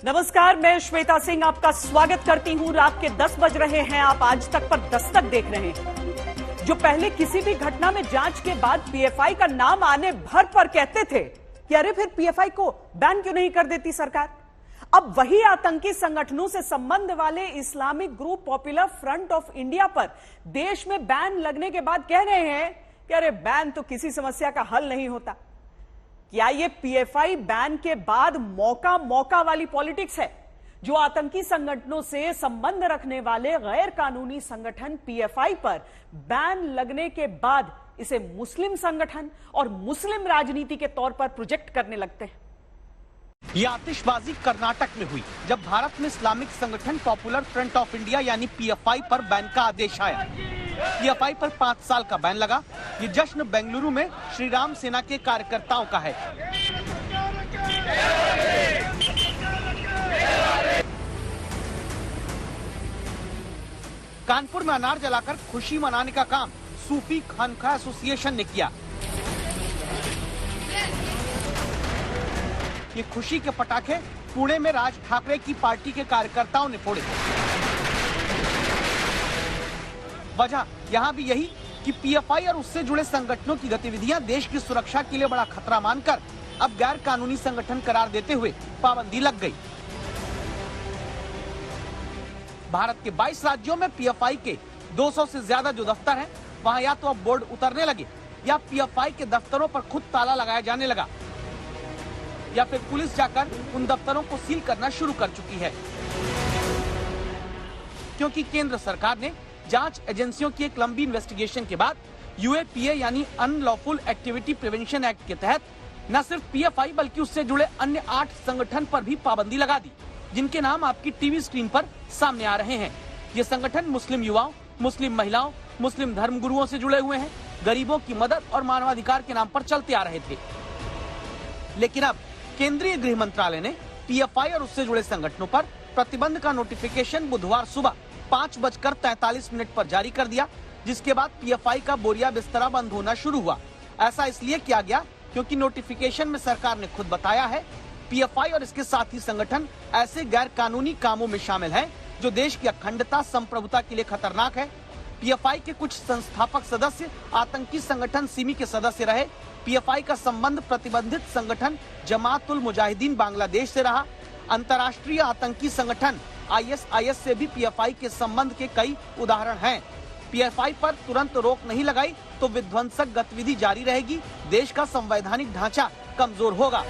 नमस्कार, मैं श्वेता सिंह आपका स्वागत करती हूं। रात के 10 बज रहे हैं। आप आज तक पर दस्तक देख रहे हैं। जो पहले किसी भी घटना में जांच के बाद पीएफआई का नाम आने भर पर कहते थे कि अरे फिर पीएफआई को बैन क्यों नहीं कर देती सरकार, अब वही आतंकी संगठनों से संबंध वाले Islamic group popular front of India पर देश में बैन लगने के बाद कह रहे हैं कि अरे बैन तो किसी समस्या का हल नहीं होता। क्या ये पीएफआई बैन के बाद मौका वाली पॉलिटिक्स है? जो आतंकी संगठनों से संबंध रखने वाले गैर कानूनी संगठन पीएफआई पर बैन लगने के बाद इसे मुस्लिम संगठन और मुस्लिम राजनीति के तौर पर प्रोजेक्ट करने लगते हैं। ये आतिशबाजी कर्नाटक में हुई जब भारत में इस्लामिक संगठन पॉपुलर फ्रंट ऑफ इंडिया यानी पीएफआई पर बैन का आदेश आया। पीएफआई पर 5 साल का बैन लगा। ये जश्न बेंगलुरु में श्री राम सेना के कार्यकर्ताओं का है। कानपुर में अनार जलाकर खुशी मनाने का काम सूफी खानका एसोसिएशन ने किया। ये खुशी के पटाखे पुणे में राज ठाकरे की पार्टी के कार्यकर्ताओं ने फोड़े। वजह यहाँ भी यही कि पीएफआई और उससे जुड़े संगठनों की गतिविधियां देश की सुरक्षा के लिए बड़ा खतरा मानकर अब गैर कानूनी संगठन करार देते हुए पाबंदी लग गई। भारत के 22 राज्यों में पीएफआई के 200 से ज्यादा जो दफ्तर हैं, वहां या तो अब बोर्ड उतरने लगे या पीएफआई के दफ्तरों पर खुद ताला लगाया जाने लगा, या फिर पुलिस जाकर उन दफ्तरों को सील करना शुरू कर चुकी है। क्योंकि केंद्र सरकार ने जांच एजेंसियों की एक लंबी इन्वेस्टिगेशन के बाद यूएपीए यानी अनलॉफुल एक्टिविटी प्रिवेंशन एक्ट के तहत न सिर्फ पीएफआई बल्कि उससे जुड़े अन्य 8 संगठन पर भी पाबंदी लगा दी, जिनके नाम आपकी टीवी स्क्रीन पर सामने आ रहे हैं। ये संगठन मुस्लिम युवाओं, मुस्लिम महिलाओं, मुस्लिम धर्मगुरुओं से जुड़े हुए हैं, गरीबों की मदद और मानवाधिकार के नाम पर चलते आ रहे थे। लेकिन अब केंद्रीय गृह मंत्रालय ने पीएफआई और उससे जुड़े संगठनों पर प्रतिबंध का नोटिफिकेशन बुधवार सुबह 5:43 पर जारी कर दिया, जिसके बाद पीएफआई का बोरिया बिस्तरा बंद होना शुरू हुआ। ऐसा इसलिए किया गया क्योंकि नोटिफिकेशन में सरकार ने खुद बताया है पीएफआई और इसके साथी संगठन ऐसे गैर कानूनी कामों में शामिल हैं जो देश की अखंडता संप्रभुता के लिए खतरनाक है। पीएफआई के कुछ संस्थापक सदस्य आतंकी संगठन सिमी के सदस्य रहे। पीएफआई का संबंध प्रतिबंधित संगठन जमात उल मुजाहिदीन बांग्लादेश से रहा। अंतर्राष्ट्रीय आतंकी संगठन आईएसआईएस से भी पीएफआई के संबंध के कई उदाहरण हैं। पीएफआई पर तुरंत रोक नहीं लगाई तो विध्वंसक गतिविधि जारी रहेगी, देश का संवैधानिक ढांचा कमजोर होगा।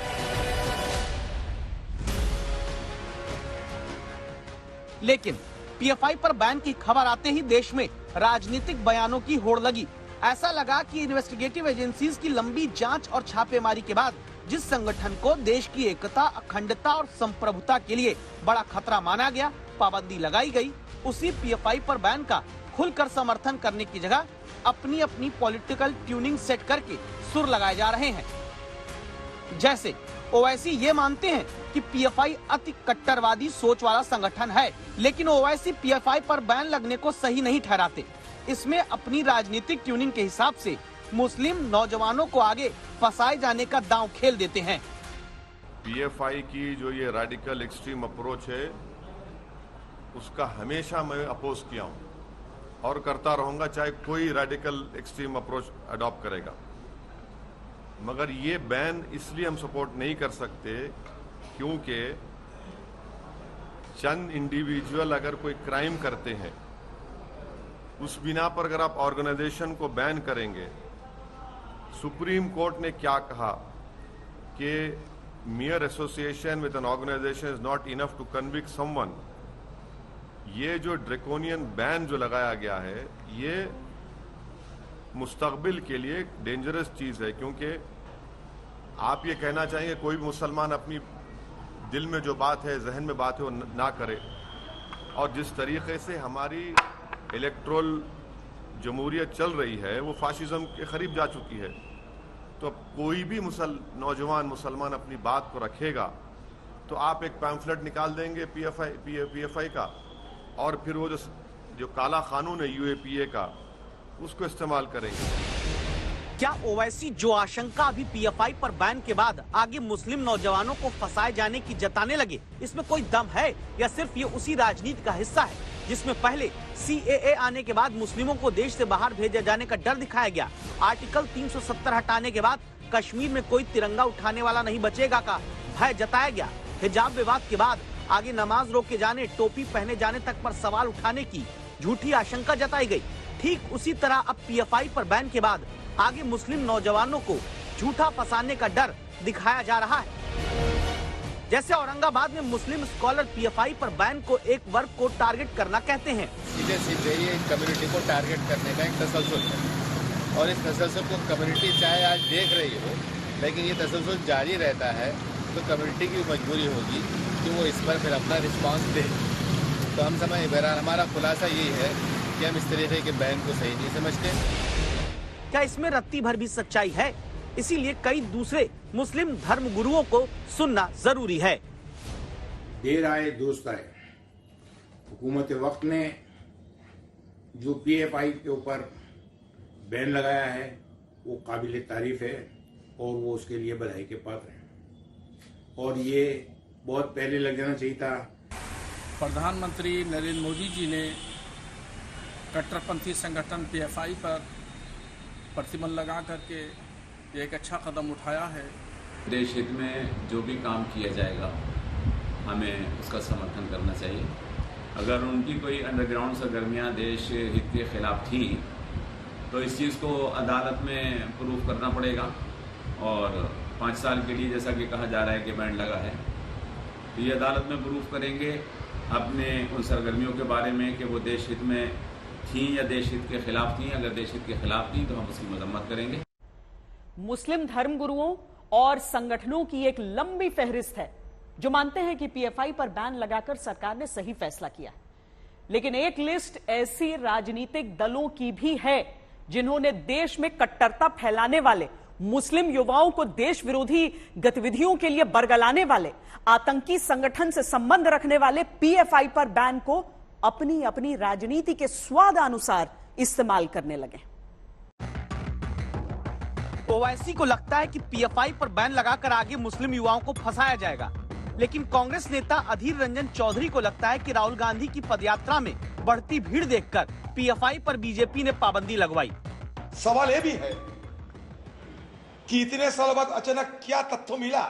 लेकिन पीएफआई पर बैन की खबर आते ही देश में राजनीतिक बयानों की होड़ लगी। ऐसा लगा कि इन्वेस्टिगेटिव एजेंसीज की लंबी जांच और छापेमारी के बाद जिस संगठन को देश की एकता, अखंडता और संप्रभुता के लिए बड़ा खतरा माना गया, पाबंदी लगाई गई, उसी पीएफआई पर बैन का खुलकर समर्थन करने की जगह अपनी अपनी पॉलिटिकल ट्यूनिंग सेट करके सुर लगाए जा रहे हैं। जैसे ओवैसी ये मानते हैं कि पीएफआई अति कट्टरवादी सोच वाला संगठन है, लेकिन ओवैसी पीएफआई पर बैन लगने को सही नहीं ठहराते। इसमें अपनी राजनीतिक ट्यूनिंग के हिसाब से मुस्लिम नौजवानों को आगे फंसाए जाने का दांव खेल देते हैं। पीएफआई की जो ये रेडिकल एक्सट्रीम अप्रोच है, उसका हमेशा मैं अपोज किया हूं और करता रहूंगा, चाहे कोई रेडिकल एक्सट्रीम अप्रोच अडॉप्ट करेगा। मगर ये बैन इसलिए हम सपोर्ट नहीं कर सकते क्योंकि चंद इंडिविजुअल अगर कोई क्राइम करते हैं, उस बिना पर अगर आप ऑर्गेनाइजेशन को बैन करेंगे, सुप्रीम कोर्ट ने क्या कहा कि mere association with an organization is not enough to convict someone। ये जो ड्रैकोनियन बैन जो लगाया गया है, ये मुस्तकबिल के लिए डेंजरस चीज है, क्योंकि आप ये कहना चाहेंगे कोई भी मुसलमान अपनी दिल में जो बात है, जहन में बात है, वो ना करे। और जिस तरीके से हमारी इलेक्ट्रोल जमहूरियत चल रही है, वो फाशिज्म के करीब जा चुकी है। तो अब कोई भी नौजवान मुसलमान अपनी बात को रखेगा तो आप एक पैम्फलेट निकाल देंगे पीएफआई का, और फिर वो जो काला कानून है यूएपीए का, उसको इस्तेमाल करेंगे। क्या ओवैसी जो आशंका अभी पीएफआई पर बैन के बाद आगे मुस्लिम नौजवानों को फंसाए जाने की जताने लगे, इसमें कोई दम है या सिर्फ ये उसी राजनीति का हिस्सा है जिसमें पहले सीएए आने के बाद मुस्लिमों को देश से बाहर भेजे जाने का डर दिखाया गया, आर्टिकल 370 हटाने के बाद कश्मीर में कोई तिरंगा उठाने वाला नहीं बचेगा का भय जताया गया, हिजाब विवाद के बाद आगे नमाज रोके जाने, टोपी पहने जाने तक पर सवाल उठाने की झूठी आशंका जताई गई। ठीक उसी तरह अब पीएफआई पर बैन के बाद आगे मुस्लिम नौजवानों को झूठा फंसाने का डर दिखाया जा रहा है। जैसे औरंगाबाद में मुस्लिम स्कॉलर पीएफआई पर बैन को एक वर्ग को टारगेट करना कहते हैं। सीधे ये कम्युनिटी को टारगेट करने का एक तसलसल है और इस तसलसल को कम्युनिटी चाहे आज देख रही हो, लेकिन ये तसलसल जारी रहता है तो कम्युनिटी की मजबूरी होगी कि वो इस पर फिर अपना रिस्पांस दे। तो हम समझ बहरहाल हमारा खुलासा यही है कि हम इस तरीके के बैन को सही नहीं समझते। क्या इसमें रत्ती भर भी सच्चाई है? इसीलिए कई दूसरे मुस्लिम धर्म गुरुओं को सुनना जरूरी है। देर आए दुरुस्त आए। हुकूमत वक्त ने जो पीएफआई के ऊपर बैन लगाया है वो काबिल तारीफ है और वो उसके लिए बधाई के पात्र हैं और ये बहुत पहले लग जाना चाहिए था। प्रधानमंत्री नरेंद्र मोदी जी ने कट्टरपंथी संगठन पीएफआई पर प्रतिबंध लगा करके एक अच्छा कदम उठाया है। देश हित में जो भी काम किया जाएगा हमें उसका समर्थन करना चाहिए। अगर उनकी कोई अंडरग्राउंड सरगर्मियाँ देश हित के खिलाफ थी तो इस चीज़ को अदालत में प्रूफ करना पड़ेगा और 5 साल के लिए जैसा कि कहा जा रहा है कि बैन लगा है तो ये अदालत में प्रूफ करेंगे अपने उन सरगर्मियों के बारे में कि वो देश हित में थी या देश हित के खिलाफ थी। अगर देश हित के खिलाफ थी तो हम उसकी मजम्मत करेंगे। मुस्लिम धर्म गुरुओं और संगठनों की एक लंबी फहरिस्त है जो मानते हैं कि पीएफआई पर बैन लगाकर सरकार ने सही फैसला किया, लेकिन एक लिस्ट ऐसी राजनीतिक दलों की भी है जिन्होंने देश में कट्टरता फैलाने वाले, मुस्लिम युवाओं को देश विरोधी गतिविधियों के लिए बरगलाने वाले, आतंकी संगठन से संबंध रखने वाले पीएफआई पर बैन को अपनी अपनी राजनीति के स्वादानुसार इस्तेमाल करने लगे। ओवैसी को लगता है कि पीएफआई पर बैन लगाकर आगे मुस्लिम युवाओं को फंसाया जाएगा, लेकिन कांग्रेस नेता अधीर रंजन चौधरी को लगता है कि राहुल गांधी की पदयात्रा में बढ़ती भीड़ देखकर पीएफआई पर बीजेपी ने पाबंदी लगवाई। सवाल यह भी है कि इतने साल बाद अचानक क्या तथ्य मिला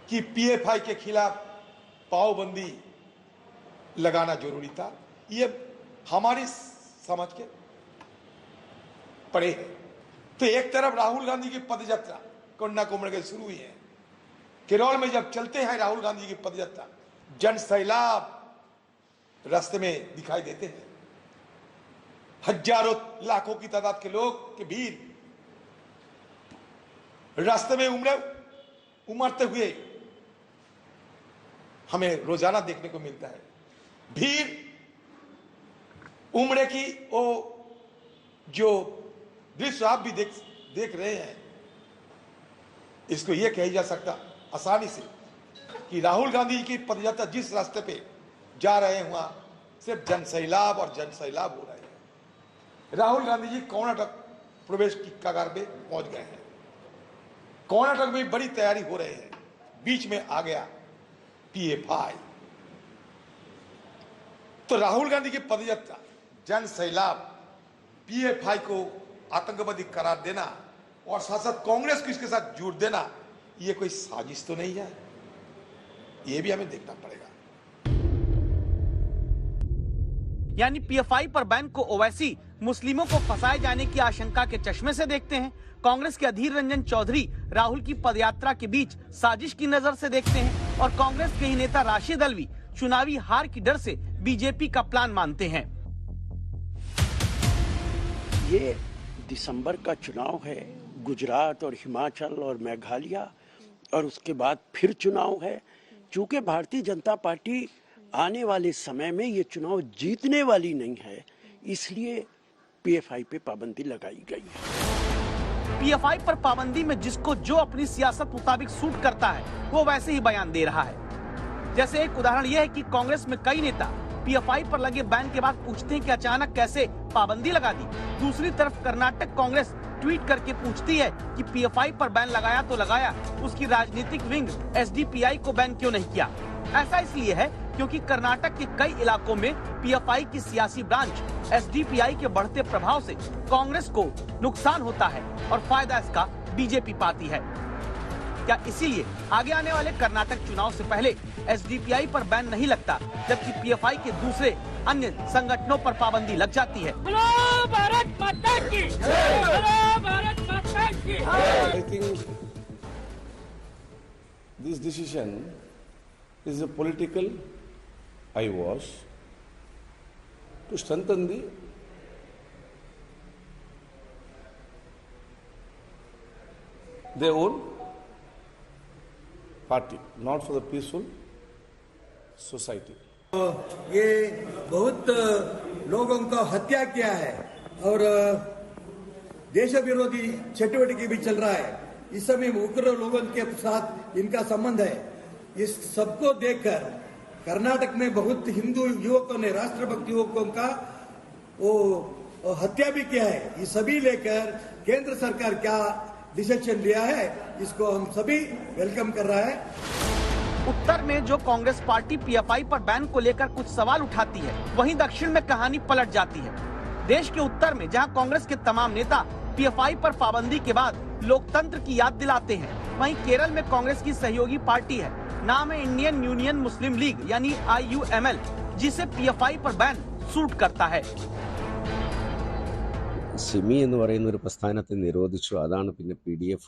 कि पीएफआई के खिलाफ पाबंदी लगाना जरूरी था। ये हमारी समझ के पड़े है। तो एक तरफ राहुल गांधी की पदयात्रा कन्याकुमारी के शुरू हुई है, केरल में जब चलते हैं राहुल गांधी की पदयात्रा, जन सैलाब रास्ते में दिखाई देते हैं, हजारों लाखों की तादाद के लोग की भीड़ रास्ते में उमड़ते हुए हमें रोजाना देखने को मिलता है। भीड़ उमड़े की वो जो दृश्य आप भी देख रहे हैं, इसको यह कही जा सकता आसानी से कि राहुल गांधी की पदयात्रा जिस रास्ते पे जा रहे हैं वहां सिर्फ जनसैलाब और जनसैलाब हो रहे हैं। राहुल गांधी जी कर्नाटक प्रवेश की कगार पे पहुंच गए हैं। कर्नाटक में बड़ी तैयारी हो रही है, बीच में आ गया पीएफआई। तो राहुल गांधी की पदयात्रा, जन सैलाब, पीएफआई को आतंकवादी करार देना और साथ साथ कांग्रेस को इसके साथ जोड़ देना, ये कोई साजिश तो नहीं है, ये भी हमें देखना पड़ेगा। यानी पीएफआई पर बैन को ओवैसी मुस्लिमों को फंसाए जाने की आशंका के चश्मे से देखते हैं, कांग्रेस के अधीर रंजन चौधरी राहुल की पदयात्रा के बीच साजिश की नजर से देखते हैं और कांग्रेस के ही नेता राशिद अलवी चुनावी हार की डर से बीजेपी का प्लान मानते हैं। ये दिसंबर का चुनाव है, गुजरात और हिमाचल और मेघालय, और उसके बाद फिर चुनाव है। चूंकि भारतीय जनता पार्टी आने वाले समय में ये चुनाव जीतने वाली नहीं है, इसलिए पीएफआई पे पाबंदी लगाई गई है। पीएफआई पर पाबंदी में जिसको जो अपनी सियासत मुताबिक सूट करता है वो वैसे ही बयान दे रहा है। जैसे एक उदाहरण यह है कि कांग्रेस में कई नेता पीएफआई पर लगे बैन के बाद पूछते हैं कि अचानक कैसे पाबंदी लगा दी। दूसरी तरफ कर्नाटक कांग्रेस ट्वीट करके पूछती है कि पीएफआई पर बैन लगाया तो लगाया, उसकी राजनीतिक विंग एसडीपीआई को बैन क्यों नहीं किया। ऐसा इसलिए है क्योंकि कर्नाटक के कई इलाकों में पीएफआई की सियासी ब्रांच एसडीपीआई के बढ़ते प्रभाव से कांग्रेस को नुकसान होता है और फायदा इसका बीजेपी पाती है। क्या इसीलिए आगे आने वाले कर्नाटक चुनाव से पहले एसडीपीआई पर बैन नहीं लगता, जबकि पीएफआई के दूसरे अन्य संगठनों पर पाबंदी लग जाती है? भारत माता की जय, भारत माता की जय। I think this decision is a political eyewash to strengthen their own party, not for the peaceful society. ये बहुत लोगों का हत्या किया है और देश विरोधी चटवटकी भी चल रहा है। इस समय उग्र लोगों के साथ इनका संबंध है। इस सबको देखकर कर्नाटक में बहुत हिंदू युवकों ने, राष्ट्रभक्त युवकों का वो हत्या भी किया है। ये सभी लेकर केंद्र सरकार क्या डिसीजन लिया है, इसको हम सभी वेलकम कर रहा है। उत्तर में जो कांग्रेस पार्टी पीएफआई पर बैन को लेकर कुछ सवाल उठाती है, वहीं दक्षिण में कहानी पलट जाती है। देश के उत्तर में जहां कांग्रेस के तमाम नेता पीएफआई पर पाबंदी के बाद लोकतंत्र की याद दिलाते हैं, वहीं केरल में कांग्रेस की सहयोगी पार्टी है, नाम है इंडियन यूनियन मुस्लिम लीग यानी IUML, जिसे पीएफआई पर बैन सूट करता है। സിമി എന്ന് പറയുന്ന ഒരു പ്രസ്ഥാനത്തെ നിരോധിച്ചു. അതാണ് പിന്നെ PDF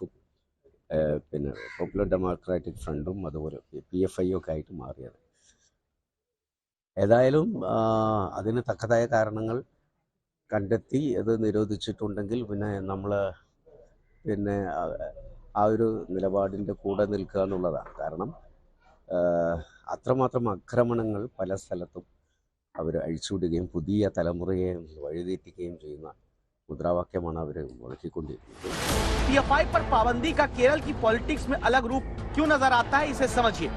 പിന്നെ പോപ്പുലർ ഡെമോക്രാറ്റിക് ഫ്രണ്ടും അതുപോലെ PFI ഒക്കെ ആയിട്ട് മാറിയത്. ഏതായാലും അതിന് തക്കതായ കാരണങ്ങൾ കണ്ടെത്തി അത് നിരോധിച്ചിട്ടുണ്ടെങ്കിൽ പിന്നെ നമ്മൾ പിന്നെ ആ ഒരു നിലപാടിൻ്റെ കൂടെ നിൽക്കുക എന്നുള്ളതാണ്. കാരണം അത്രമാത്രം ആക്രമണങ്ങൾ പല സ്ഥലത്തും അവർ അഴിച്ചുവിടുകയും പുതിയ തലമുറയെ വഴിതെറ്റിക്കുകയും ചെയ്യുന്ന मुद्रावाक्यमान पीएफआई पर पाबंदी का केरल की पॉलिटिक्स में अलग रूप क्यों नजर आता है, इसे समझिए।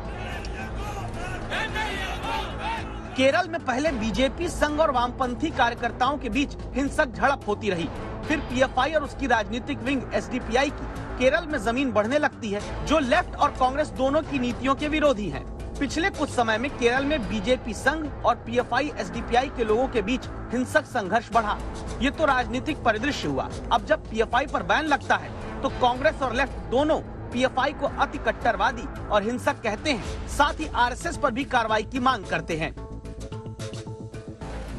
केरल में पहले बीजेपी संघ और वामपंथी कार्यकर्ताओं के बीच हिंसक झड़प होती रही, फिर पीएफआई और उसकी राजनीतिक विंग एसडीपीआई की केरल में जमीन बढ़ने लगती है, जो लेफ्ट और कांग्रेस दोनों की नीतियों के विरोधी हैं। पिछले कुछ समय में केरल में बीजेपी संघ और पीएफआई एसडीपीआई के लोगों के बीच हिंसक संघर्ष बढ़ा। ये तो राजनीतिक परिदृश्य हुआ। अब जब पीएफआई पर बैन लगता है तो कांग्रेस और लेफ्ट दोनों पीएफआई को अति कट्टरवादी और हिंसक कहते हैं, साथ ही आरएसएस पर भी कार्रवाई की मांग करते हैं।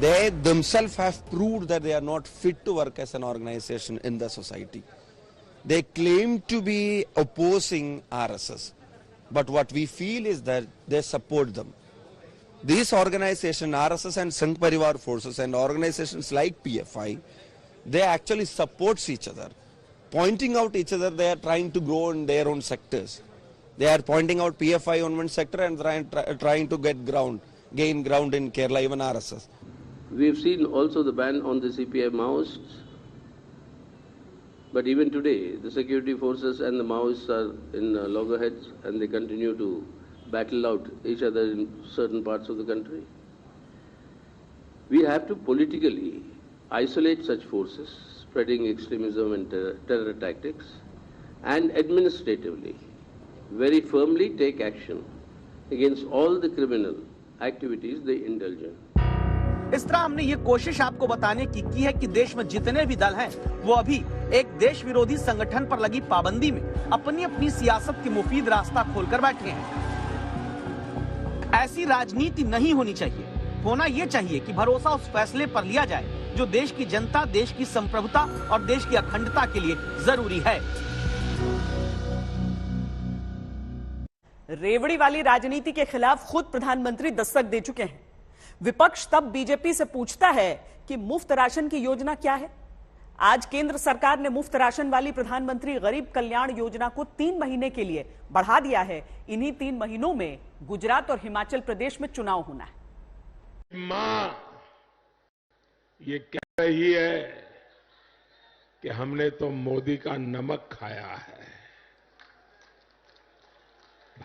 They themselves have proved that they are not fit to work as an organization in the society. They claim to be opposing RSS. But what we feel is that they support them. These organizations, RSS and Sangh Parivar forces and organizations like PFI, they actually support each other. Pointing out each other, they are trying to grow in their own sectors. They are pointing out PFI on one sector and trying to gain ground in Kerala, even RSS. We've seen also the ban on the CPI Maoists. But even today, the security forces and the Maoists are in loggerheads and they continue to battle out each other in certain parts of the country. We have to politically isolate such forces spreading extremism and terror tactics, and administratively very firmly take action against all the criminal activities they indulge in. इस तरह हमने ये कोशिश आपको बताने की है कि देश में जितने भी दल हैं, वो अभी एक देश विरोधी संगठन पर लगी पाबंदी में अपनी अपनी सियासत की मुफीद रास्ता खोलकर बैठे हैं। ऐसी राजनीति नहीं होनी चाहिए। होना ये चाहिए कि भरोसा उस फैसले पर लिया जाए जो देश की जनता, देश की संप्रभुता और देश की अखंडता के लिए जरूरी है। रेवड़ी वाली राजनीति के खिलाफ खुद प्रधानमंत्री दस्तक दे चुके हैं। विपक्ष तब बीजेपी से पूछता है कि मुफ्त राशन की योजना क्या है। आज केंद्र सरकार ने मुफ्त राशन वाली प्रधानमंत्री गरीब कल्याण योजना को 3 महीने के लिए बढ़ा दिया है। इन्हीं 3 महीनों में गुजरात और हिमाचल प्रदेश में चुनाव होना है। मां ये कह रही है कि हमने तो मोदी का नमक खाया है।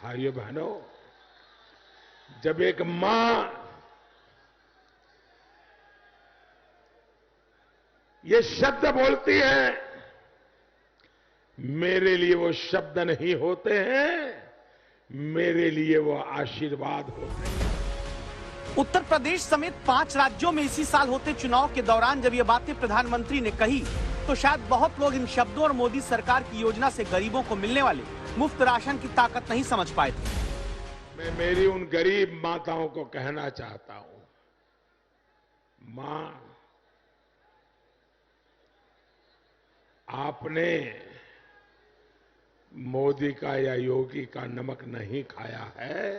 भाइयों बहनों, जब एक मां ये शब्द बोलती है मेरे लिए वो शब्द नहीं होते हैं, मेरे लिए वो आशीर्वाद होते हैं। उत्तर प्रदेश समेत 5 राज्यों में इसी साल होते चुनाव के दौरान जब ये बातें प्रधानमंत्री ने कही तो शायद बहुत लोग इन शब्दों और मोदी सरकार की योजना से गरीबों को मिलने वाले मुफ्त राशन की ताकत नहीं समझ पाए थे। मैं मेरी उन गरीब माताओं को कहना चाहता हूं, मां, आपने मोदी का या योगी का नमक नहीं खाया है,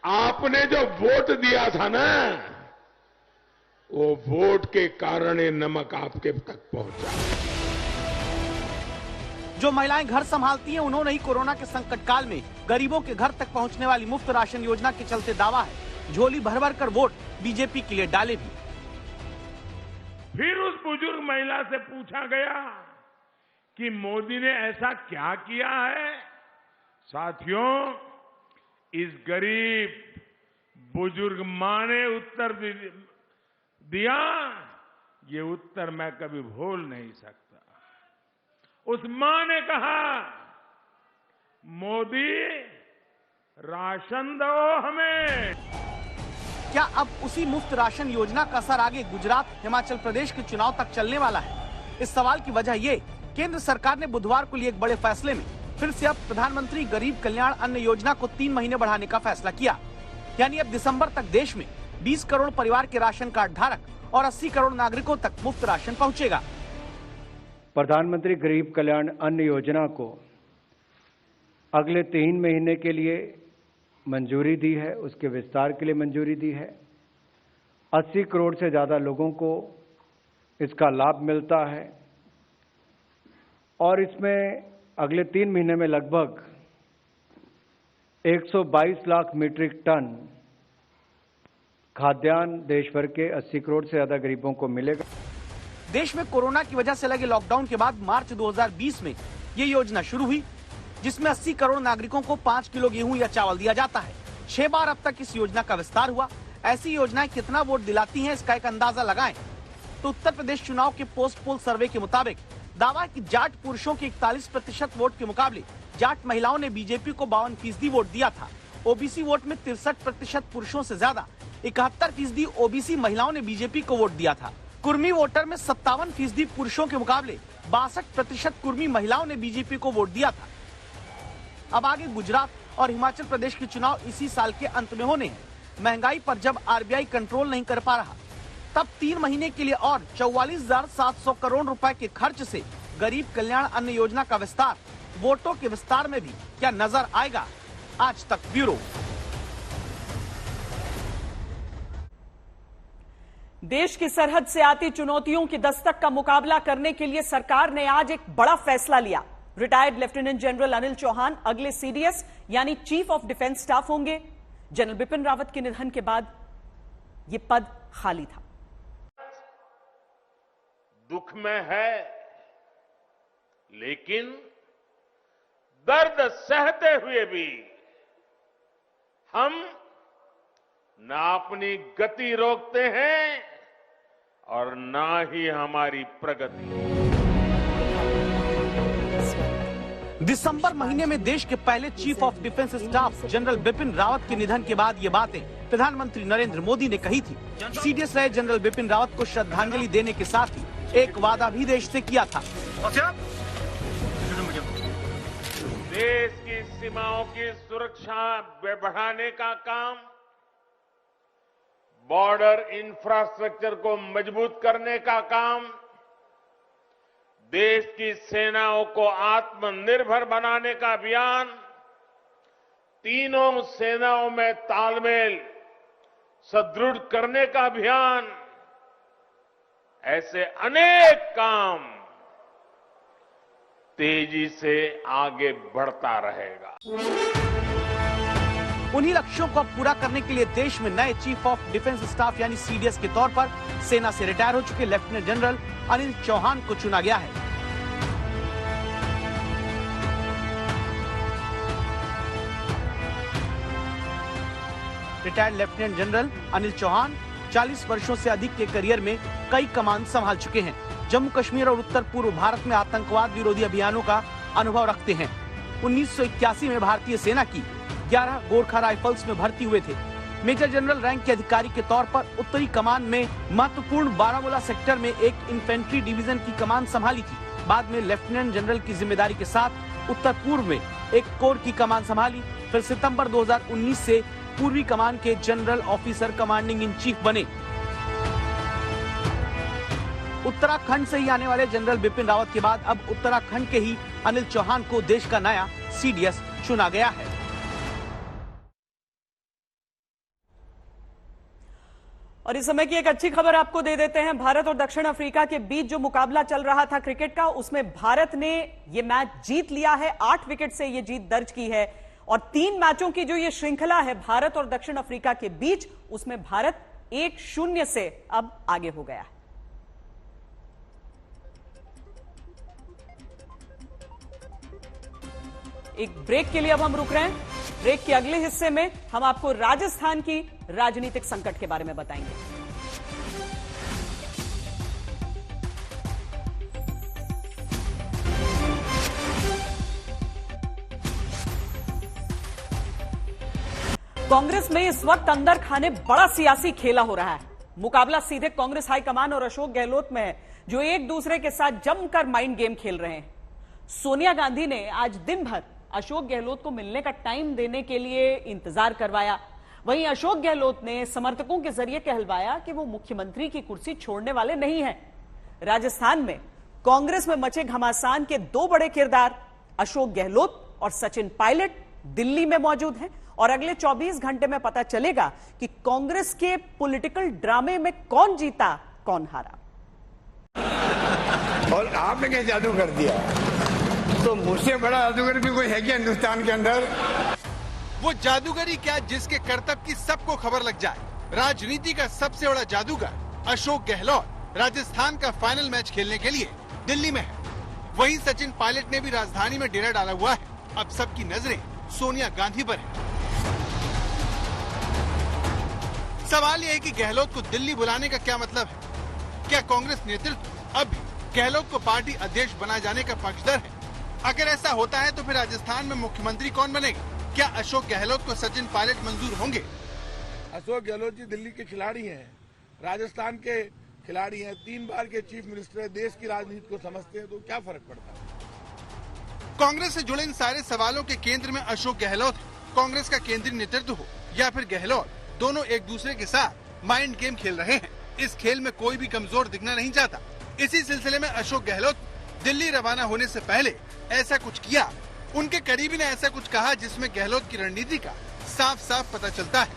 आपने जो वोट दिया था ना, वो वोट के कारण ये नमक आपके तक पहुंचा। जो महिलाएं घर संभालती हैं, उन्होंने ही कोरोना के संकट काल में गरीबों के घर तक पहुंचने वाली मुफ्त राशन योजना के चलते दावा है झोली भर भर कर वोट बीजेपी के लिए डाले भी। फिर उस बुजुर्ग महिला से पूछा गया कि मोदी ने ऐसा क्या किया है। साथियों, इस गरीब बुजुर्ग मां ने उत्तर दिया, ये उत्तर मैं कभी भूल नहीं सकता। उस मां ने कहा, मोदी राशन दो हमें। क्या अब उसी मुफ्त राशन योजना का असर आगे गुजरात, हिमाचल प्रदेश के चुनाव तक चलने वाला है? इस सवाल की वजह ये, केंद्र सरकार ने बुधवार को लिए एक बड़े फैसले में फिर से अब प्रधानमंत्री गरीब कल्याण अन्न योजना को 3 महीने बढ़ाने का फैसला किया। यानी अब दिसंबर तक देश में 20 करोड़ परिवार के राशन कार्ड धारक और 80 करोड़ नागरिकों तक मुफ्त राशन पहुंचेगा। प्रधानमंत्री गरीब कल्याण अन्न योजना को अगले 3 महीने के लिए मंजूरी दी है, उसके विस्तार के लिए मंजूरी दी है। 80 करोड़ से ज्यादा लोगों को इसका लाभ मिलता है और इसमें अगले 3 महीने में लगभग 122 लाख मीट्रिक टन खाद्यान्न देश भर के 80 करोड़ से ज्यादा गरीबों को मिलेगा। देश में कोरोना की वजह से लगे लॉकडाउन के बाद मार्च 2020 में ये योजना शुरू हुई, जिसमें 80 करोड़ नागरिकों को 5 किलो गेहूं या चावल दिया जाता है। 6 बार अब तक इस योजना का विस्तार हुआ। ऐसी योजनाएं कितना वोट दिलाती हैं, इसका एक अंदाजा लगाएं तो उत्तर प्रदेश चुनाव के पोस्ट पोल सर्वे के मुताबिक दावा है कि जाट पुरुषों के 41% वोट के मुकाबले जाट महिलाओं ने बीजेपी को 52% वोट दिया था। ओबीसी वोट में 63% पुरुषों से ज्यादा 71% ओबीसी महिलाओं ने बीजेपी को वोट दिया था। कुर्मी वोटर में 57% पुरुषों के मुकाबले 62% कुर्मी महिलाओं ने बीजेपी को वोट दिया था। अब आगे गुजरात और हिमाचल प्रदेश के चुनाव इसी साल के अंत में होने हैं। महंगाई पर जब आरबीआई कंट्रोल नहीं कर पा रहा, तब 3 महीने के लिए और 44,700 करोड़ रुपए के खर्च से गरीब कल्याण अन्न योजना का विस्तार वोटों के विस्तार में भी क्या नजर आएगा? आज तक ब्यूरो। देश की सरहद से आती चुनौतियों की दस्तक का मुकाबला करने के लिए सरकार ने आज एक बड़ा फैसला लिया। Retired lieutenant general Anil Chauhan अगले सीडीएस यानी चीफ ऑफ डिफेंस स्टाफ होंगे। जनरल बिपिन रावत के निधन के बाद यह पद खाली था। दुख में है, लेकिन दर्द सहते हुए भी हम ना अपनी गति रोकते हैं और ना ही हमारी प्रगति। दिसंबर महीने में देश के पहले chief of defence staff general Bipin Rawat के निधन के बाद ये बातें प्रधानमंत्री नरेंद्र मोदी ने कही थी। सीडीएस रहे जनरल बिपिन रावत को श्रद्धांजलि देने के साथ ही एक वादा भी देश से किया था। देश की सीमाओं की सुरक्षा बढ़ाने का काम, बॉर्डर इंफ्रास्ट्रक्चर को मजबूत करने का काम, देश की सेनाओं को आत्मनिर्भर बनाने का अभियान, तीनों सेनाओं में तालमेल सुदृढ़ करने का अभियान, ऐसे अनेक काम तेजी से आगे बढ़ता रहेगा। उन्हीं लक्ष्यों को अब पूरा करने के लिए देश में नए चीफ ऑफ डिफेंस स्टाफ यानी सीडीएस के तौर पर सेना से रिटायर हो चुके लेफ्टिनेंट जनरल अनिल चौहान को चुना गया है। Retired lieutenant general Anil Chauhan 40 वर्षों से अधिक के करियर में कई कमान संभाल चुके हैं। जम्मू कश्मीर और उत्तर पूर्व भारत में आतंकवाद विरोधी अभियानों का अनुभव रखते हैं। 1981 में भारतीय सेना की 11 गोरखा राइफल्स में भर्ती हुए थे। मेजर जनरल रैंक के अधिकारी के तौर पर उत्तरी कमान में महत्वपूर्ण बारामूला सेक्टर में एक इन्फेंट्री डिवीजन की कमान संभाली थी। बाद में लेफ्टिनेंट जनरल की जिम्मेदारी के साथ उत्तर पूर्व में एक कोर की कमान संभाली। फिर सितंबर 2019 से पूर्वी कमान के general officer commanding in chief बने। उत्तराखंड से ही आने वाले जनरल बिपिन रावत के बाद अब उत्तराखंड के ही अनिल चौहान को देश का नया सीडीएस चुना गया है। और इस समय की एक अच्छी खबर आपको दे देते हैं। भारत और दक्षिण अफ्रीका के बीच जो मुकाबला चल रहा था क्रिकेट का, उसमें भारत ने ये मैच जीत लिया है। 8 विकेट से ये जीत दर्ज की है और 3 मैचों की जो ये श्रृंखला है भारत और दक्षिण अफ्रीका के बीच, उसमें भारत 1-0 से अब आगे हो गया है। एक ब्रेक के लिए अब हम रुक रहे हैं। ब्रेक के अगले हिस्से में हम आपको राजस्थान की राजनीतिक संकट के बारे में बताएंगे। कांग्रेस में इस वक्त अंदर खाने बड़ा सियासी खेला हो रहा है। मुकाबला सीधे कांग्रेस हाईकमान और अशोक गहलोत में है, जो एक दूसरे के साथ जमकर माइंड गेम खेल रहे हैं। सोनिया गांधी ने आज दिन भर अशोक गहलोत को मिलने का टाइम देने के लिए इंतजार करवाया। वहीं अशोक गहलोत ने समर्थकों के जरिए कहलवाया कि वो मुख्यमंत्री की कुर्सी छोड़ने वाले नहीं हैं। राजस्थान में कांग्रेस में मचे घमासान के 2 बड़े किरदार अशोक गहलोत और सचिन पायलट दिल्ली में मौजूद हैं और अगले 24 घंटे में पता चलेगा कि कांग्रेस के पॉलिटिकल ड्रामे में कौन जीता कौन हारा। और आपने क्या जादू कर दिया? तो मुझसे बड़ा जादूगर भी कोई है क्या हिंदुस्तान के अंदर? वो जादूगरी क्या जिसके करतब की सबको खबर लग जाए। राजनीति का सबसे बड़ा जादूगर अशोक गहलोत राजस्थान का फाइनल मैच खेलने के लिए दिल्ली में है। वहीं सचिन पायलट ने भी राजधानी में डेरा डाला हुआ है। अब सबकी नजरें सोनिया गांधी पर है। सवाल यह है कि गहलोत को दिल्ली बुलाने का क्या मतलब है? क्या कांग्रेस नेतृत्व अब भी गहलोत को पार्टी अध्यक्ष बनाए जाने का पक्षधर है? अगर ऐसा होता है तो फिर राजस्थान में मुख्यमंत्री कौन बनेगा? क्या अशोक गहलोत को सचिन पायलट मंजूर होंगे? अशोक गहलोत जी दिल्ली के खिलाड़ी हैं, राजस्थान के खिलाड़ी हैं, 3 बार के चीफ मिनिस्टर है, देश की राजनीति को समझते हैं, तो क्या फर्क पड़ता है? कांग्रेस से जुड़े इन सारे सवालों के केंद्र में अशोक गहलोत है। कांग्रेस का केंद्रीय नेतृत्व हो या फिर गहलोत, दोनों एक दूसरे के साथ माइंड गेम खेल रहे हैं। इस खेल में कोई भी कमजोर दिखना नहीं चाहता। इसी सिलसिले में अशोक गहलोत दिल्ली रवाना होने से पहले ऐसा कुछ किया। उनके करीबी ने ऐसा कुछ कहा जिसमें गहलोत की रणनीति का साफ साफ पता चलता है।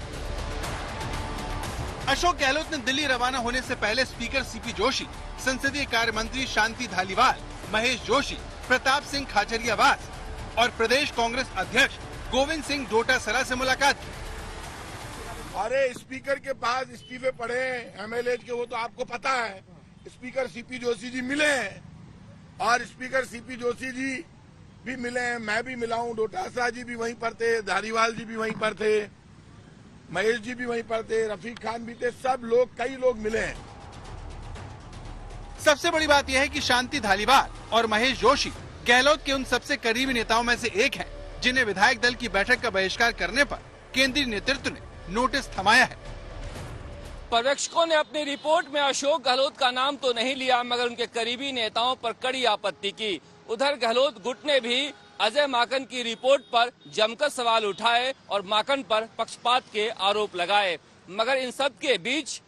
अशोक गहलोत ने दिल्ली रवाना होने से पहले स्पीकर सीपी जोशी, संसदीय कार्य मंत्री शांति धालीवाल, महेश जोशी, प्रताप सिंह खाचरियावास और प्रदेश कांग्रेस अध्यक्ष गोविंद सिंह डोटासरा से मुलाकात की। अरे स्पीकर के पास इस्तीफे पड़े एमएलए के, वो तो आपको पता है। स्पीकर सीपी जोशी जी मिले हैं और स्पीकर सीपी जोशी जी भी मिले हैं, मैं भी मिला हूं। डोटासरा जी भी वहीं पर थे, धारीवाल जी भी वहीं पर थे, महेश जी भी वहीं पर थे, रफीक खान भी थे। सब लोग, कई लोग मिले हैं। सबसे बड़ी बात यह है कि शांति धालीवाल और महेश जोशी गहलोत के उन सबसे करीबी नेताओं में से एक हैं, जिन्हें विधायक दल की बैठक का बहिष्कार करने पर केंद्रीय नेतृत्व ने नोटिस थमाया है। पर्यवेक्षकों ने अपनी रिपोर्ट में अशोक गहलोत का नाम तो नहीं लिया, मगर उनके करीबी नेताओं पर कड़ी आपत्ति की। उधर गहलोत गुट ने भी अजय माकन की रिपोर्ट पर जमकर सवाल उठाए और माकन पर पक्षपात के आरोप लगाए। मगर इन सब के बीच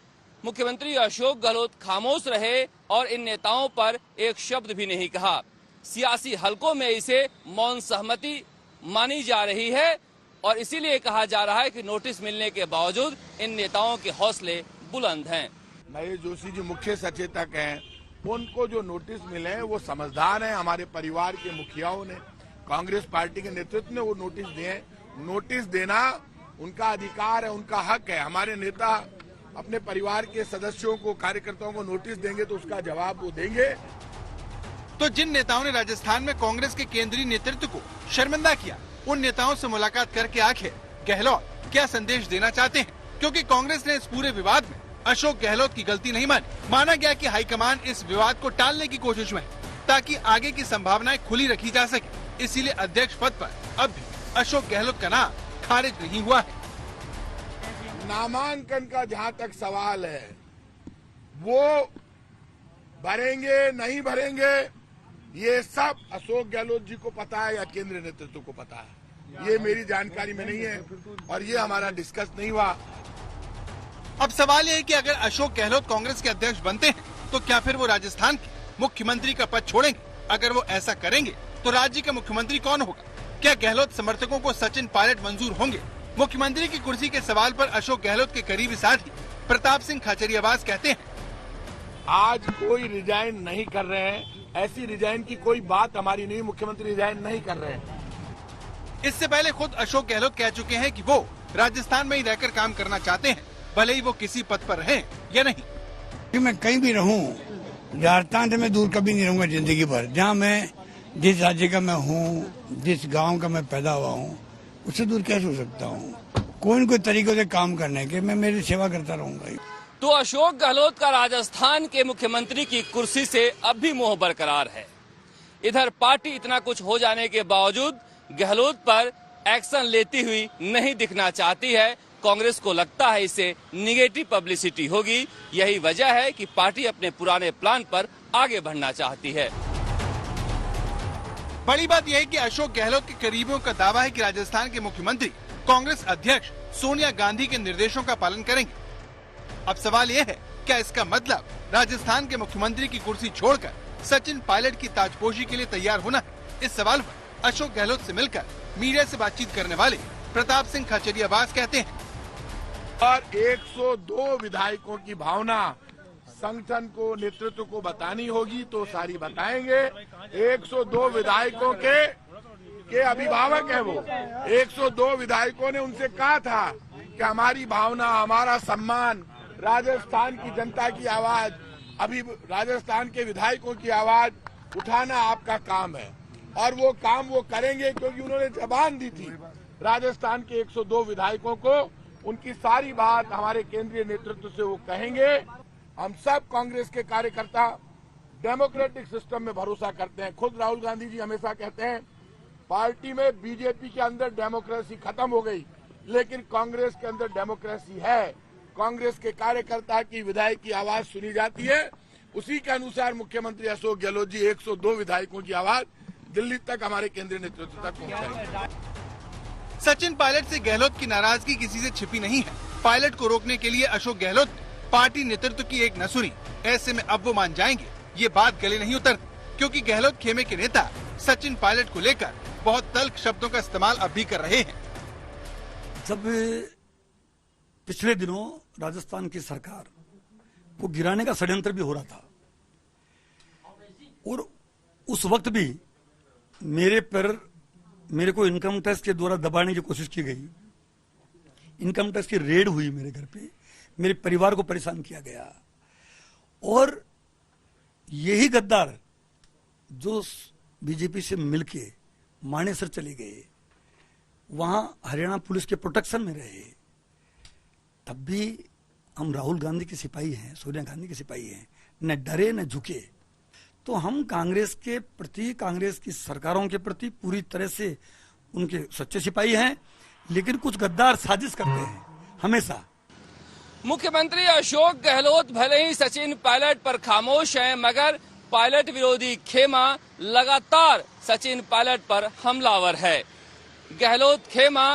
मुख्यमंत्री अशोक गहलोत खामोश रहे और इन नेताओं पर एक शब्द भी नहीं कहा। सियासी हलकों में इसे मौन सहमति मानी जा रही है और इसीलिए कहा जा रहा है कि नोटिस मिलने के बावजूद इन नेताओं के हौसले बुलंद हैं। महेश जोशी जी मुख्य सचेतक हैं, उनको जो नोटिस मिले हैं वो समझदार हैं। हमारे परिवार के मुखियाओं ने, कांग्रेस पार्टी के नेतृत्व ने वो नोटिस दिए। नोटिस देना उनका अधिकार है, उनका हक है। हमारे नेता अपने परिवार के सदस्यों को, कार्यकर्ताओं को नोटिस देंगे तो उसका जवाब वो देंगे। तो जिन नेताओं ने राजस्थान में कांग्रेस के केंद्रीय नेतृत्व को शर्मिंदा किया, उन नेताओं से मुलाकात करके आखिर गहलोत क्या संदेश देना चाहते हैं? क्योंकि कांग्रेस ने इस पूरे विवाद में अशोक गहलोत की गलती नहीं मानी। माना गया कि हाईकमान इस विवाद को टालने की कोशिश में है ताकि आगे की संभावनाएं खुली रखी जा सके। इसीलिए अध्यक्ष पद पर अब भी अशोक गहलोत का नाम खारिज नहीं हुआ है। नामांकन का जहां तक सवाल है, वो भरेंगे नहीं भरेंगे, ये सब अशोक गहलोत जी को पता है या केंद्रीय नेतृत्व को पता है, ये मेरी जानकारी में नहीं है और ये हमारा डिस्कस नहीं हुआ। अब सवाल ये है कि अगर अशोक गहलोत कांग्रेस के अध्यक्ष बनते हैं तो क्या फिर वो राजस्थान के मुख्यमंत्री का पद छोड़ेंगे? अगर वो ऐसा करेंगे तो राज्य का मुख्यमंत्री कौन होगा? क्या गहलोत समर्थकों को सचिन पायलट मंजूर होंगे? मुख्यमंत्री की कुर्सी के सवाल पर अशोक गहलोत के करीबी साथी प्रताप सिंह खाचरियावास कहते हैं, आज कोई रिजाइन नहीं कर रहे हैं, ऐसी रिजाइन की कोई बात हमारी नहीं, मुख्यमंत्री रिजाइन नहीं कर रहे हैं। इससे पहले खुद अशोक गहलोत कह चुके हैं कि वो राजस्थान में ही रहकर काम करना चाहते हैं, भले ही वो किसी पद पर रहें या नहीं। मैं कहीं भी रहूं, राजस्थान से मैं दूर कभी नहीं रहूंगा जिंदगी भर। जहां मैं जिस राज्य का मैं हूं, जिस गांव का मैं पैदा हुआ हूं, उससे दूर कैसे हो सकता हूं? कोई न कोई तरीकों से काम करने के मैं मेरी सेवा करता रहूंगा। तो अशोक गहलोत का राजस्थान के मुख्यमंत्री की कुर्सी से अब भी मोह बरकरार है। इधर पार्टी इतना कुछ हो जाने के बावजूद गहलोत पर एक्शन लेती हुई नहीं दिखना चाहती है। कांग्रेस को लगता है इससे निगेटिव पब्लिसिटी होगी। यही वजह है कि पार्टी अपने पुराने प्लान पर आगे बढ़ना चाहती है। बड़ी बात यह है कि अशोक गहलोत के करीबियों का दावा है कि राजस्थान के मुख्यमंत्री कांग्रेस अध्यक्ष सोनिया गांधी के निर्देशों का पालन करेंगे। अब सवाल यह है, क्या इसका मतलब राजस्थान के मुख्यमंत्री की कुर्सी छोड़कर सचिन पायलट की ताजपोशी के लिए तैयार होना है? इस सवाल पर अशोक गहलोत से मिलकर मीडिया से बातचीत करने वाले प्रताप सिंह खाचरियावास कहते हैं, और 102 विधायकों की भावना संगठन को, नेतृत्व को बतानी होगी तो सारी बताएंगे। 102 विधायकों के अभिभावक है वो। 102 विधायकों ने उनसे कहा था कि हमारी भावना, हमारा सम्मान, राजस्थान की जनता की आवाज, अभी राजस्थान के विधायकों की आवाज उठाना आपका काम है और वो काम वो करेंगे, क्योंकि उन्होंने जबान दी थी राजस्थान के 102 विधायकों को। उनकी सारी बात हमारे केंद्रीय नेतृत्व से वो कहेंगे। हम सब कांग्रेस के कार्यकर्ता डेमोक्रेटिक सिस्टम में भरोसा करते हैं। खुद राहुल गांधी जी हमेशा कहते हैं, पार्टी में बीजेपी के अंदर डेमोक्रेसी खत्म हो गई, लेकिन कांग्रेस के अंदर डेमोक्रेसी है। कांग्रेस के कार्यकर्ता की, विधायक की आवाज सुनी जाती है। उसी के अनुसार मुख्यमंत्री अशोक गहलोत जी 102 विधायकों की आवाज दिल्ली तक, हमारे केंद्रीय नेतृत्व तक पहुंचाएंगे। सचिन पायलट से गहलोत की नाराजगी किसी से छिपी नहीं है। पायलट को रोकने के लिए अशोक गहलोत ने पार्टी नेतृत्व की एक न सुनी। ऐसे में अब वो मान जाएंगे, ये बात गले नहीं उतरती, क्योंकि गहलोत खेमे के नेता सचिन पायलट को लेकर बहुत तल्ख शब्दों का इस्तेमाल अब भी कर रहे हैं। जब पिछले दिनों राजस्थान की सरकार को गिराने का षड्यंत्र भी हो रहा था और उस वक्त भी मेरे को इनकम टैक्स के द्वारा दबाने की कोशिश की गई। इनकम टैक्स की रेड हुई मेरे घर पे, मेरे परिवार को परेशान किया गया और यही गद्दार जो बीजेपी से मिलके मानेसर चले गए, वहां हरियाणा पुलिस के प्रोटेक्शन में रहे, तब भी हम राहुल गांधी के सिपाही हैं, सोनिया गांधी के सिपाही हैं, न डरे न झुके। तो हम कांग्रेस के प्रति, कांग्रेस की सरकारों के प्रति पूरी तरह से उनके सच्चे सिपाही हैं, लेकिन कुछ गद्दार साजिश करते हैं हमेशा। मुख्यमंत्री अशोक गहलोत भले ही सचिन पायलट पर खामोश हैं, मगर पायलट विरोधी खेमा लगातार सचिन पायलट पर हमलावर है। गहलोत खेमा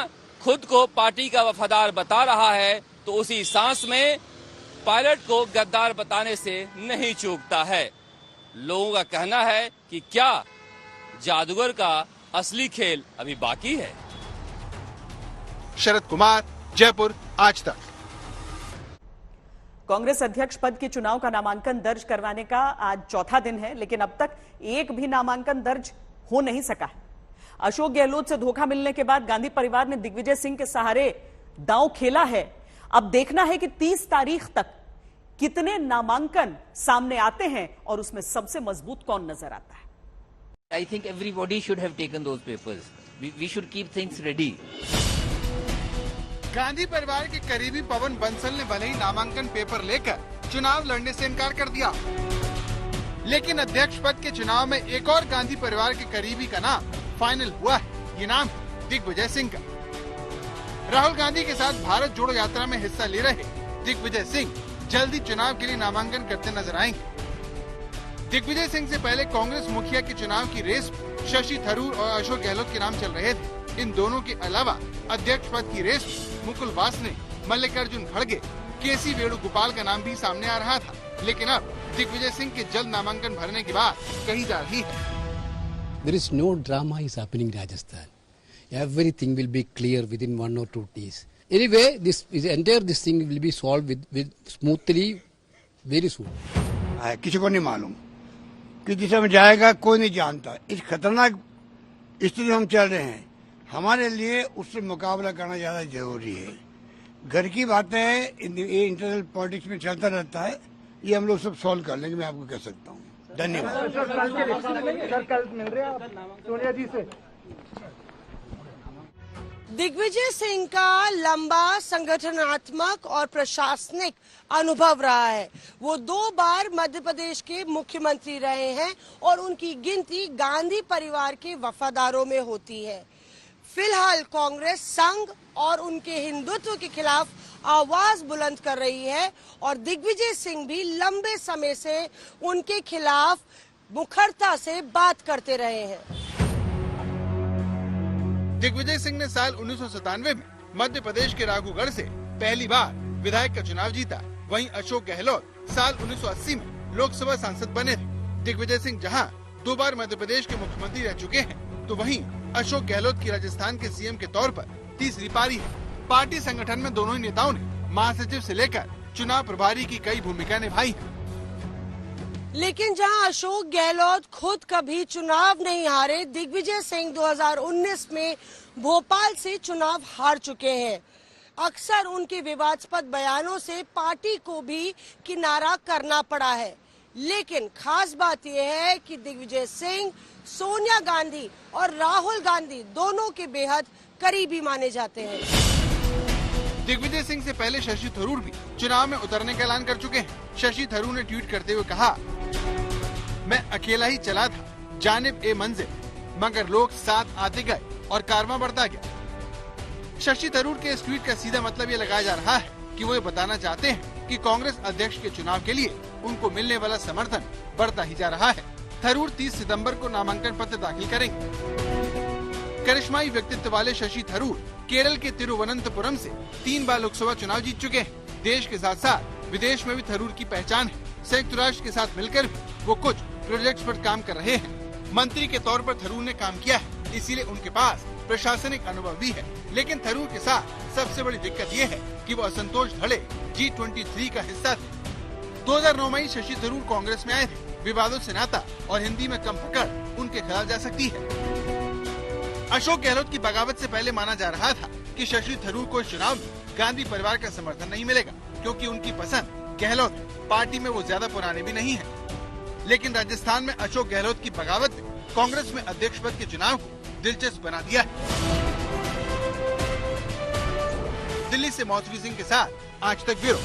खुद को पार्टी का वफादार बता रहा है, तो उसी सांस में पायलट को गद्दार बताने से नहीं चूकता है। लोगों का कहना है कि क्या जादूगर का असली खेल अभी बाकी है। शरद कुमार, जयपुर, आज तक। कांग्रेस अध्यक्ष पद के चुनाव का नामांकन दर्ज करवाने का आज चौथा दिन है, लेकिन अब तक एक भी नामांकन दर्ज हो नहीं सका है। अशोक गहलोत से धोखा मिलने के बाद गांधी परिवार ने दिग्विजय सिंह के सहारे दांव खेला है। अब देखना है कि 30 तारीख तक कितने नामांकन सामने आते हैं और उसमें सबसे मजबूत कौन नजर आता है। I think everybody should have taken those papers. We should keep things ready. Gandhi परिवार के करीबी पवन बंसल ने भले ही नामांकन पेपर लेकर चुनाव लड़ने से इनकार कर दिया, लेकिन अध्यक्ष पद के चुनाव में एक और गांधी परिवार के करीबी का नाम फाइनल हुआ है। ये नाम दिग्विजय सिंह का। राहुल गांधी के साथ भारत जोड़ो यात्रा में हिस्सा ले रहे दिग्विजय सिंह जल्दी चुनाव के लिए नामांकन करते नजर आएंगे। दिग्विजय सिंह से पहले कांग्रेस मुखिया के चुनाव की रेस में शशि थरूर और अशोक गहलोत के नाम चल रहे थे। इन दोनों के अलावा अध्यक्ष पद की रेस में मुकुल वासनिक, मल्लिकार्जुन खड़गे, केसी वेणुगोपाल का नाम भी सामने आ रहा था, लेकिन अब दिग्विजय सिंह के जल्द नामांकन भरने की बात कही जा रही है। There is no drama is happening in Rajasthan. Everything will be clear within 1 or 2 days. Anyway, this thing will be solved with smoothly very soon. किसी को नहीं मालूम कि दिशा में जाएगा, कोई नहीं जानता। इस खतरनाक स्थिति में हम चल रहे हैं, हमारे लिए उससे मुकाबला करना ज्यादा जरूरी है। घर की बातें ये इंटरनल पॉलिटिक्स में चलता रहता है, ये हम लोग सब सॉल्व कर लेंगे, मैं आपको कह सकता हूँ। धन्यवाद। सर कल मिल रहे हैं आप सोनिया जी से? दिग्विजय सिंह का लंबा संगठनात्मक और प्रशासनिक अनुभव रहा है। वो 2 बार मध्य प्रदेश के मुख्यमंत्री रहे हैं और उनकी गिनती गांधी परिवार के वफादारों में होती है। फिलहाल कांग्रेस संघ और उनके हिंदुत्व के खिलाफ आवाज बुलंद कर रही है और दिग्विजय सिंह भी लंबे समय से उनके खिलाफ मुखरता से बात करते रहे हैं। दिग्विजय सिंह ने साल 1997 में मध्य प्रदेश के राघुगढ़ से पहली बार विधायक का चुनाव जीता। वहीं अशोक गहलोत साल 1980 में लोकसभा सांसद बने थे। दिग्विजय सिंह जहां 2 बार मध्य प्रदेश के मुख्यमंत्री रह चुके हैं, तो वहीं अशोक गहलोत की राजस्थान के सीएम के तौर पर तीसरी पारी है। पार्टी संगठन में दोनों ही नेताओं ने महासचिव से लेकर चुनाव प्रभारी की कई भूमिका निभाई है। लेकिन जहां अशोक गहलोत खुद कभी चुनाव नहीं हारे, दिग्विजय सिंह 2019 में भोपाल से चुनाव हार चुके हैं। अक्सर उनके विवादास्पद बयानों से पार्टी को भी किनारा करना पड़ा है। लेकिन खास बात यह है कि दिग्विजय सिंह सोनिया गांधी और राहुल गांधी दोनों के बेहद करीबी माने जाते हैं। दिग्विजय सिंह से पहले शशि थरूर भी चुनाव में उतरने का ऐलान कर चुके हैं। शशि थरूर ने ट्वीट करते हुए कहा, मैं अकेला ही चला था जानिब ए मंजिल, मगर लोग साथ आते गए और कारवां बढ़ता गया। शशि थरूर के इस ट्वीट का सीधा मतलब ये लगाया जा रहा है कि वो ये बताना चाहते हैं कि कांग्रेस अध्यक्ष के चुनाव के लिए उनको मिलने वाला समर्थन बढ़ता ही जा रहा है। थरूर 30 सितंबर को नामांकन पत्र दाखिल करेंगे। करिश्माई व्यक्तित्व वाले शशि थरूर केरल के तिरुवनंतपुरम से 3 बार लोकसभा चुनाव जीत चुके हैं। देश के साथ साथ विदेश में भी थरूर की पहचान है। संयुक्त राष्ट्र के साथ मिलकर भी वो कुछ प्रोजेक्ट्स पर काम कर रहे हैं। मंत्री के तौर पर थरूर ने काम किया है, इसीलिए उनके पास प्रशासनिक अनुभव भी है। लेकिन थरूर के साथ सबसे बड़ी दिक्कत ये है कि वो असंतोष धड़े G23 का हिस्सा थे। 2009 में शशि थरूर कांग्रेस में आए थे। विवादों से नाता और हिंदी में कम पकड़ उनके खिलाफ जा सकती है। अशोक गहलोत की बगावत से पहले माना जा रहा था कि शशि थरूर को चुनाव में गांधी परिवार का समर्थन नहीं मिलेगा, क्योंकि उनकी पसंद गहलोत पार्टी में वो ज्यादा पुराने भी नहीं है। लेकिन राजस्थान में अशोक गहलोत की बगावत ने कांग्रेस में अध्यक्ष पद के चुनाव को दिलचस्प बना दिया है। दिल्ली से मौसवी सिंह के साथ आज तक ब्यूरो।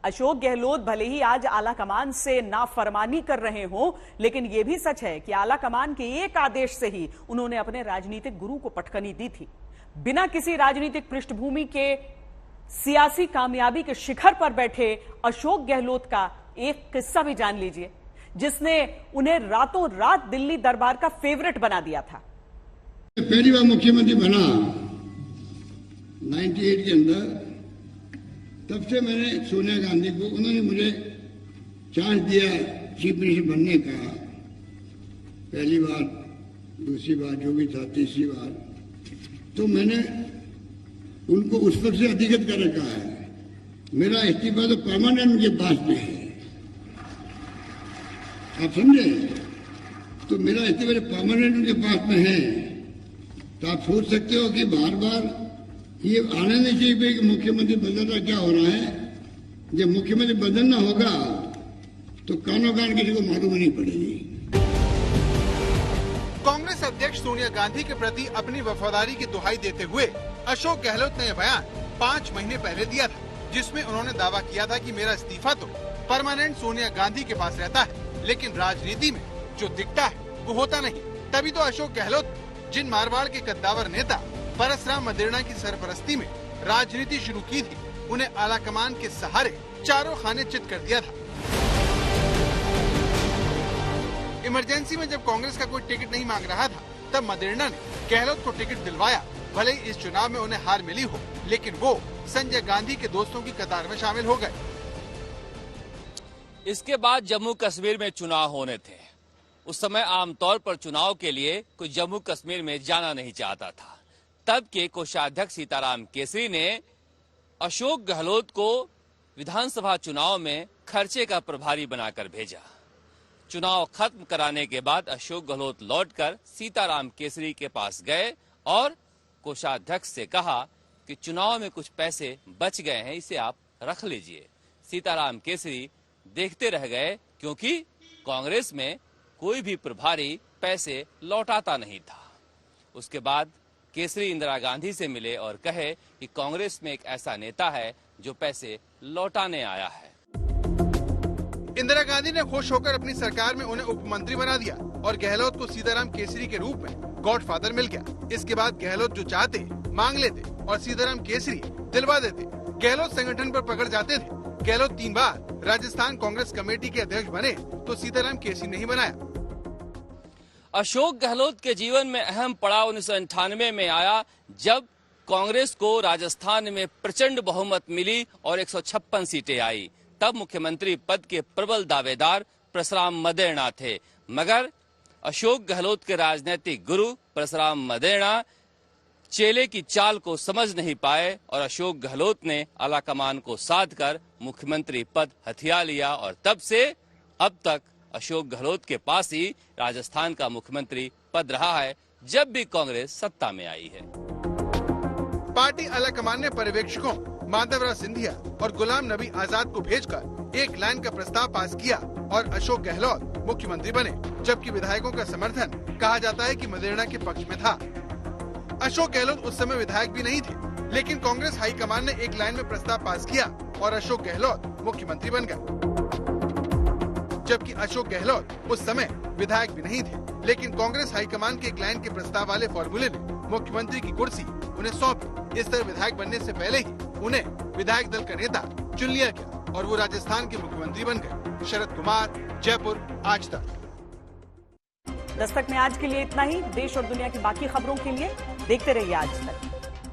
अशोक गहलोत भले ही आज आला कमान से नाफरमानी कर रहे हों, लेकिन यह भी सच है कि आला कमान के एक आदेश से ही उन्होंने अपने राजनीतिक गुरु को पटकनी दी थी। बिना किसी राजनीतिक पृष्ठभूमि के सियासी कामयाबी के शिखर पर बैठे अशोक गहलोत का एक किस्सा भी जान लीजिए, जिसने उन्हें रातों रात दिल्ली दरबार का फेवरेट बना दिया था। पहली बार मुख्यमंत्री बना 98 के अंदर, तब से मैंने सोनिया गांधी को, उन्होंने मुझे चांस दिया चीफ मिनिस्टर बनने का। पहली बार, दूसरी बार, जो भी था, तीसरी बार, तो मैंने उनको उस वक्त से अधिगत कर रखा है। मेरा इस्तीफा तो परमानेंट उनके पास में है, आप समझे? तो मेरा इस्तीफा परमानेंट उनके पास में है। तो आप सोच सकते हो कि बार बार ये आना नहीं चाहिए कि मुख्यमंत्री बदलना क्या हो रहा है। जब मुख्यमंत्री बदलना होगा तो कानो कान किसी को मालूम नहीं पड़ेगी। कांग्रेस अध्यक्ष सोनिया गांधी के प्रति अपनी वफादारी की दुहाई देते हुए अशोक गहलोत ने यह बयान 5 महीने पहले दिया था, जिसमें उन्होंने दावा किया था कि मेरा इस्तीफा तो परमानेंट सोनिया गांधी के पास रहता है, लेकिन राजनीति में जो दिखता है वो होता नहीं। तभी तो अशोक गहलोत, जिन मारवाड़ के कद्दावर नेता परसराम मदेरणा की सरपरस्ती में राजनीति शुरू की थी, उन्हें आलाकमान के सहारे चारों खाने चित कर दिया था। इमरजेंसी में जब कांग्रेस का कोई टिकट नहीं मांग रहा था, तब मदेरणा ने गहलोत को टिकट दिलवाया। भले ही इस चुनाव में उन्हें हार मिली हो, लेकिन वो संजय गांधी के दोस्तों की कतार में शामिल हो गए। इसके बाद जम्मू कश्मीर में चुनाव होने थे। उस समय आमतौर पर चुनाव के लिए कोई जम्मू कश्मीर में जाना नहीं चाहता था। तब के कोषाध्यक्ष सीताराम केसरी ने अशोक गहलोत को विधानसभा चुनाव में खर्चे का प्रभारी बनाकर भेजा। चुनाव खत्म कराने के बाद अशोक गहलोत लौटकर सीताराम केसरी के पास गए और कोषाध्यक्ष से कहा कि चुनाव में कुछ पैसे बच गए हैं, इसे आप रख लीजिए। सीताराम केसरी देखते रह गए, क्योंकि कांग्रेस में कोई भी प्रभारी पैसे लौटाता नहीं था। उसके बाद केसरी इंदिरा गांधी से मिले और कहे कि कांग्रेस में एक ऐसा नेता है जो पैसे लौटाने आया है। इंदिरा गांधी ने खुश होकर अपनी सरकार में उन्हें उप मंत्री बना दिया और गहलोत को सीताराम केसरी के रूप में गॉडफादर मिल गया। इसके बाद गहलोत जो चाहते मांग लेते और सीताराम केसरी दिलवा देते। गहलोत संगठन पर पकड़ जाते थे। गहलोत 3 बार राजस्थान कांग्रेस कमेटी के अध्यक्ष बने तो सीताराम केसरी नहीं बनाया। अशोक गहलोत के जीवन में अहम पड़ाव 1998 में आया, जब कांग्रेस को राजस्थान में प्रचंड बहुमत मिली और 156 सीटें आई। तब मुख्यमंत्री पद के प्रबल दावेदार परसराम मदेरणा थे, मगर अशोक गहलोत के राजनीतिक गुरु परसराम मदेरणा चेले की चाल को समझ नहीं पाए और अशोक गहलोत ने आलाकमान को साध कर मुख्यमंत्री पद हथिया लिया और तब से अब तक अशोक गहलोत के पास ही राजस्थान का मुख्यमंत्री पद रहा है, जब भी कांग्रेस सत्ता में आई है। पार्टी आलाकमान ने पर्यवेक्षकों माधवराव सिंधिया और गुलाम नबी आजाद को भेजकर एक लाइन का प्रस्ताव पास किया और अशोक गहलोत मुख्यमंत्री बने, जबकि विधायकों का समर्थन कहा जाता है कि मदेरणा के पक्ष में था। अशोक गहलोत उस समय विधायक भी नहीं थे, लेकिन कांग्रेस हाईकमान ने एक लाइन में प्रस्ताव पास किया और अशोक गहलोत मुख्यमंत्री बन गए। जबकि अशोक गहलोत उस समय विधायक भी नहीं थे, लेकिन कांग्रेस हाईकमान के एक लाइन के प्रस्ताव वाले फॉर्मूले ने मुख्यमंत्री की कुर्सी उन्हें सौंपी। इस तरह विधायक बनने से पहले ही उन्हें विधायक दल का नेता चुन लिया गया और वो राजस्थान के मुख्यमंत्री बन गए। शरद कुमार, जयपुर, आज तक। दस्तक में आज के लिए इतना ही। देश और दुनिया की बाकी खबरों के लिए देखते रहिए आज तक।